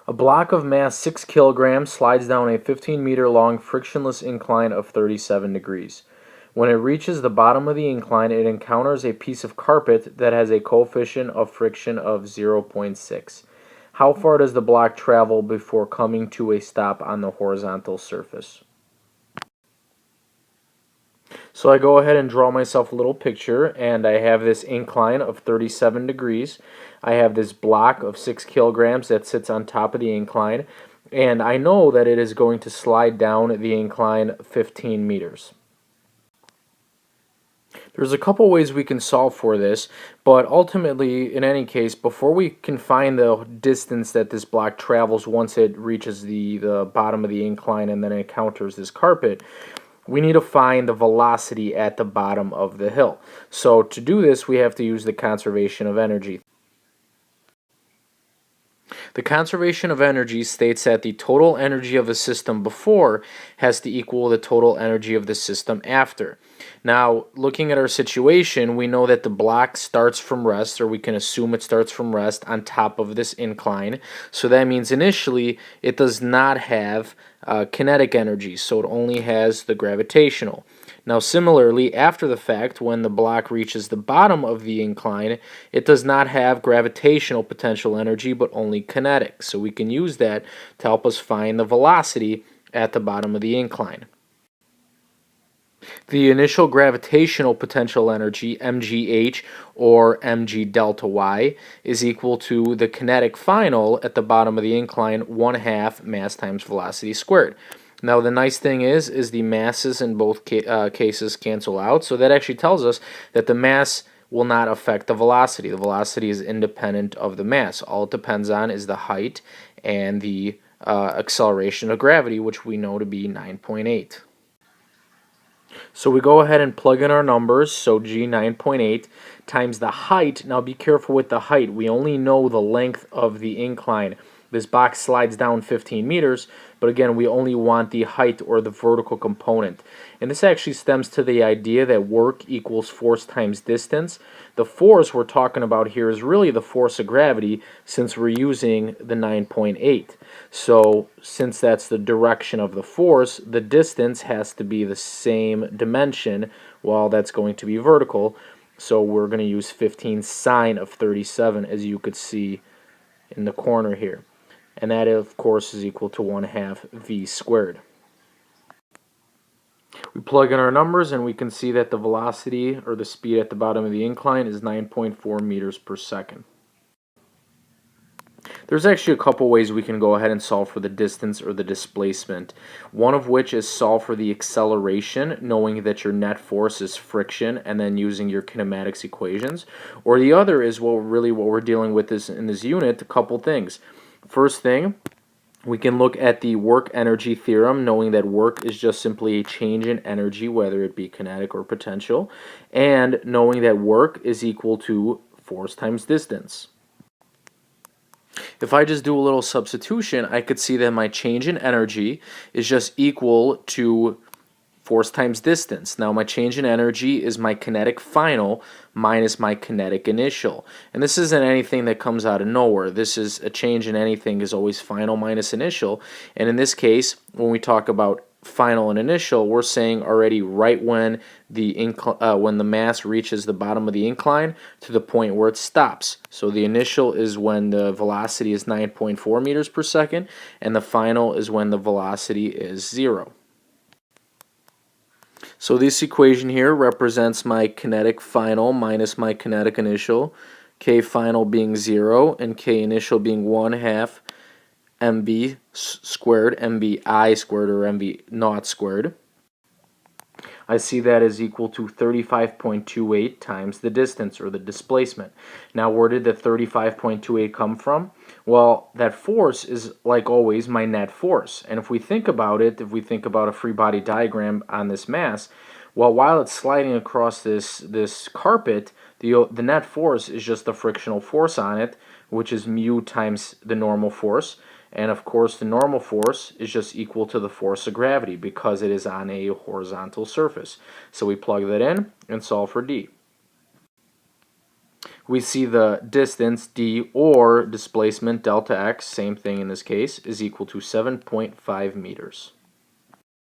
A block of mass 6 kilograms slides down a 15-meter long frictionless incline of 37 degrees. When it reaches the bottom of the incline, it encounters a piece of carpet that has a coefficient of friction of 0.6. How far does the block travel before coming to a stop on the horizontal surface? So I go ahead and draw myself a little picture, and I have this incline of 37 degrees. I have this block of 6 kilograms that sits on top of the incline, and I know that it is going to slide down the incline 15 meters. There's a couple ways we can solve for this, but ultimately, in any case, before we can find the distance that this block travels once it reaches the bottom of the incline and then encounters this carpet, we need to find the velocity at the bottom of the hill. So to do this, we have to use the conservation of energy. The conservation of energy states that the total energy of a system before has to equal the total energy of the system after. Now, looking at our situation, we know that the block starts from rest, or we can assume it starts from rest on top of this incline. So that means initially it does not have kinetic energy, so it only has the gravitational. Now, similarly, after the fact, when the block reaches the bottom of the incline, it does not have gravitational potential energy, but only kinetic. So we can use that to help us find the velocity at the bottom of the incline. The initial gravitational potential energy, mgh, or mg delta y, is equal to the kinetic final at the bottom of the incline, 1/2 mass times velocity squared. Now the nice thing is the masses in both cases cancel out, so that actually tells us that the mass will not affect the velocity. The velocity is independent of the mass. All it depends on is the height and the acceleration of gravity, which we know to be 9.8. So we go ahead and plug in our numbers, so g 9.8 times the height. Now be careful with the height. We only know the length of the incline. This box slides down 15 meters, but again, we only want the height or the vertical component. And this actually stems to the idea that work equals force times distance. The force we're talking about here is really the force of gravity, since we're using the 9.8. So since that's the direction of the force, the distance has to be the same dimension, while that's going to be vertical. So we're going to use 15 sine of 37, as you could see in the corner here. And that, of course, is equal to 1/2 v squared. We plug in our numbers, and we can see that the velocity, or the speed at the bottom of the incline, is 9.4 meters per second. There's actually a couple ways we can go ahead and solve for the distance or the displacement. One of which is solve for the acceleration, knowing that your net force is friction, and then using your kinematics equations. Or the other is what we're dealing with in this unit, a couple things. First thing, we can look at the work energy theorem, knowing that work is just simply a change in energy, whether it be kinetic or potential, and knowing that work is equal to force times distance. If I just do a little substitution, I could see that my change in energy is just equal to force times distance. Now my change in energy is my kinetic final minus my kinetic initial. And this isn't anything that comes out of nowhere. This is a change in anything is always final minus initial. And in this case, when we talk about final and initial, we're saying already right when the mass reaches the bottom of the incline to the point where it stops. So the initial is when the velocity is 9.4 meters per second, and the final is when the velocity is 0. So this equation here represents my kinetic final minus my kinetic initial, k final being 0 and k initial being 1/2 mv squared, mvi squared, or mv naught squared. I see that is equal to 35.28 times the distance, or the displacement. Now, where did the 35.28 come from? Well, that force is, like always, my net force. And if we think about it, if we think about a free body diagram on this mass, well, while it's sliding across this carpet, the net force is just the frictional force on it, which is mu times the normal force. And of course, the normal force is just equal to the force of gravity because it is on a horizontal surface. So we plug that in and solve for D. we see the distance d or displacement delta x, same thing in this case, is equal to 7.5 meters.